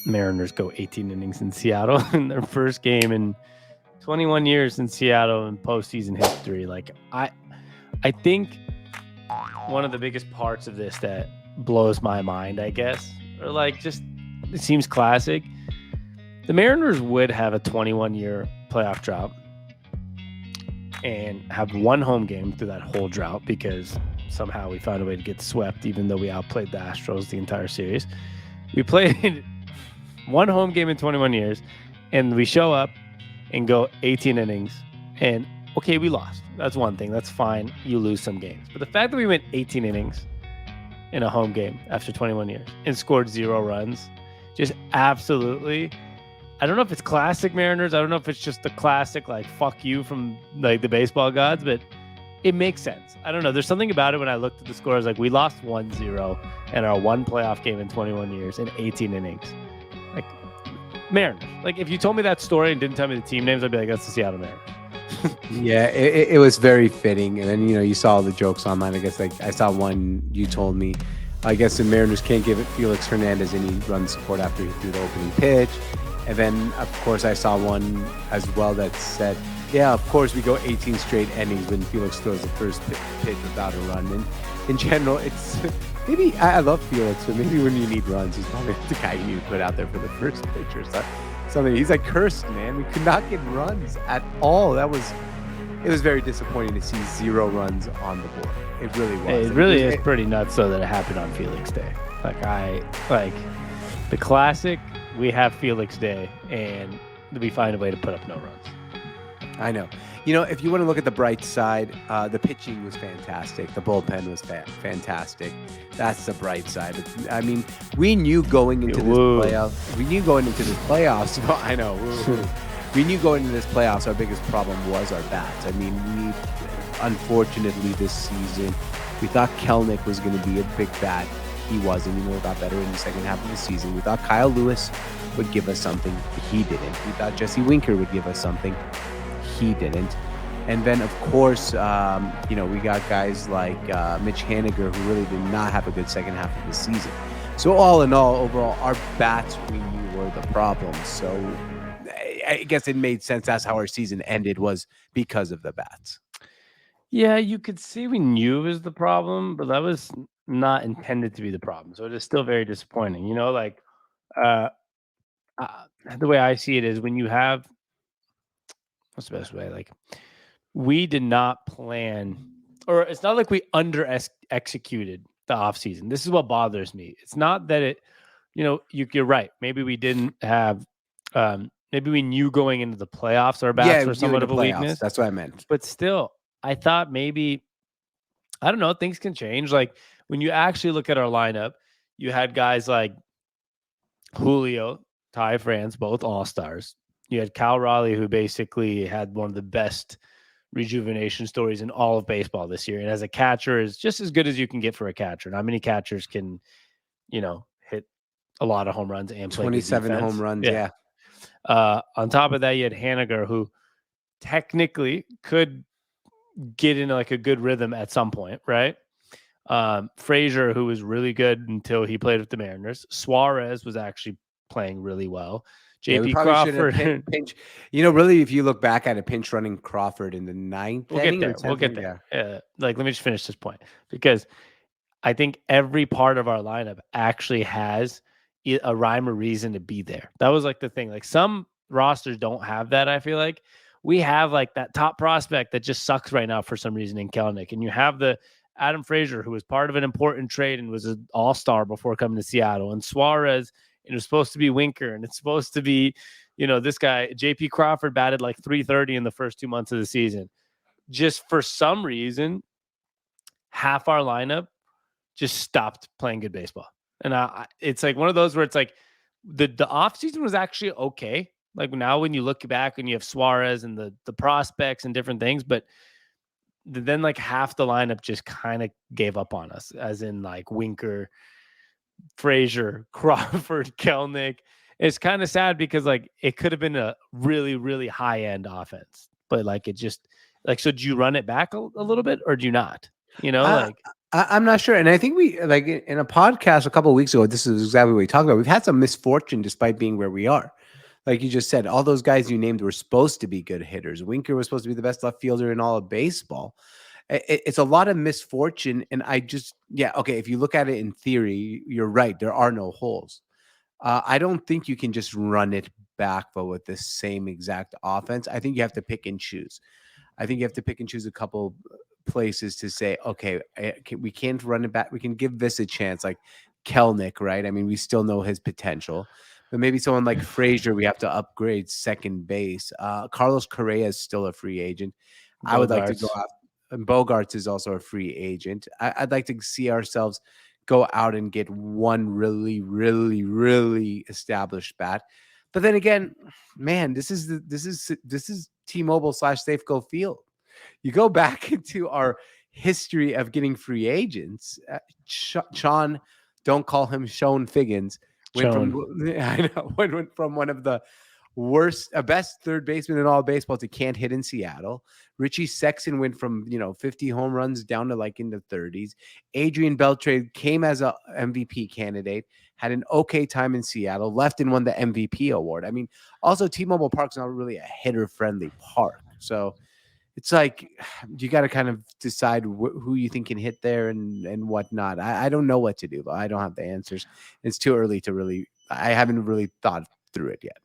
Mariners go 18 innings in Seattle in their first game in 21 years in Seattle in postseason history. Like I think one of the biggest parts of this that blows my mind, I guess, or like just it seems classic. The Mariners would have a 21-year playoff drought and have one home game through that whole drought because somehow we found a way to get swept, even though we outplayed the Astros the entire series. We played one home game in 21 years, and we show up and go 18 innings. And okay, we lost. That's one thing. That's fine. You lose some games. But the fact that we went 18 innings in a home game after 21 years and scored 0 runs, just absolutely. I don't know if it's classic Mariners. I don't know if it's just the classic, like, fuck you from like the baseball gods, but it makes sense. I don't know. There's something about it when I looked at the scores, like we lost 1-0 in our one playoff game in 21 years in 18 innings. Like Mariners. Like if you told me that story and didn't tell me the team names, I'd be like, that's the Seattle Mariners. Yeah, it was very fitting. And then, you saw all the jokes online. I guess like I saw one you told me. I guess the Mariners can't give it Felix Hernandez any run support after he threw the opening pitch. And then, of course, I saw one as well that said, yeah, of course, we go 18 straight innings when Felix throws the first pitch without a run. And in general, it's maybe I love Felix, but maybe when you need runs, he's probably the guy you need to put out there for the first pitch or something. He's like cursed, man. We could not get runs at all. It was very disappointing to see 0 runs on the board. It really was. It really is pretty nuts, though, that it happened on Felix Day. Like the classic. We have Felix Day, and we find a way to put up no runs. I know. If you want to look at the bright side, the pitching was fantastic. The bullpen was fantastic. That's the bright side. I mean, we knew going into this playoff. We knew going into this playoffs. Well, I know. We knew going into this playoffs, our biggest problem was our bats. I mean, unfortunately, this season, we thought Kelenic was going to be a big bat. He wasn't. It got better in the second half of the season. We thought Kyle Lewis would give us something. He didn't. We thought Jesse Winker would give us something. He didn't. And then, of course, we got guys like Mitch Haniger, who really did not have a good second half of the season. So all in all, overall, our bats we knew were the problem. So I guess it made sense. That's how our season ended, was because of the bats. Yeah, you could see we knew it was the problem, but that was not intended to be the problem. So it is still very disappointing. The way I see it is when you have, what's the best way? Like, we did not plan, or it's not like we executed the offseason. This is what bothers me. It's not that it, you're right. Maybe we didn't have, maybe we knew going into the playoffs our bats were somewhat of a weakness. That's what I meant. But still, I thought maybe, I don't know, things can change. Like when you actually look at our lineup, you had guys like Julio, Ty France, both all-stars. You had Cal Raleigh, who basically had one of the best rejuvenation stories in all of baseball this year. And as a catcher, is just as good as you can get for a catcher. Not many catchers can, hit a lot of home runs and play 27 home runs. Yeah. On top of that, you had Haniger, who technically could get into like a good rhythm at some point, right? Frazier, who was really good until he played with the Mariners. Suarez was actually playing really well. JP Crawford. Really, if you look back at it, pinch running Crawford in the 9th. We'll get there. Let me just finish this point, because I think every part of our lineup actually has a rhyme or reason to be there. That was like the thing. Like some rosters don't have that, I feel like. We have like that top prospect that just sucks right now for some reason in Kelenic. And you have the Adam Frazier, who was part of an important trade and was an all-star before coming to Seattle. And Suarez, it was supposed to be Winker, and it's supposed to be, this guy, JP Crawford, batted like 330 in the first 2 months of the season. Just for some reason, half our lineup just stopped playing good baseball. And it's like one of those where it's like the offseason was actually okay. Like now when you look back and you have Suarez and the prospects and different things, but then like half the lineup just kind of gave up on us, as in like Winker, Frazier, Crawford, Kelenic. It's kind of sad because like it could have been a really, really high end offense, but like it just like, so do you run it back a little bit or do you not? I'm not sure. And I think we like in a podcast a couple of weeks ago, this is exactly what we talked about. We've had some misfortune despite being where we are. Like you just said, all those guys you named were supposed to be good hitters. Winker was supposed to be the best left fielder in all of baseball. It's a lot of misfortune. And I just, yeah, okay. If you look at it in theory, you're right. There are no holes. I don't think you can just run it back, but with the same exact offense. I think you have to pick and choose. I think you have to pick and choose a couple places to say, okay, we can't run it back. We can give this a chance, like Kelnick, right? I mean, we still know his potential, but maybe someone like Frazier, we have to upgrade second base. Carlos Correa is still a free agent. I would like to go Bogarts. out. And Bogarts is also a free agent. I'd like to see ourselves go out and get one really, really, really established bat. But then again, man, this is T-Mobile / Safeco Field. You go back into our history of getting free agents. Sean, don't call him Sean Figgins. Went from I know went from one of the best third baseman in all baseball to can't hit in Seattle. Richie Sexton went from 50 home runs down to like in the 30s. Adrian Beltre came as a MVP candidate, had an okay time in Seattle, left and won the MVP award. I mean, also T-Mobile Park's not really a hitter-friendly park, so it's like you got to kind of decide who you think can hit there and whatnot. I don't know what to do, but I don't have the answers. It's too early to really. I haven't really thought through it yet.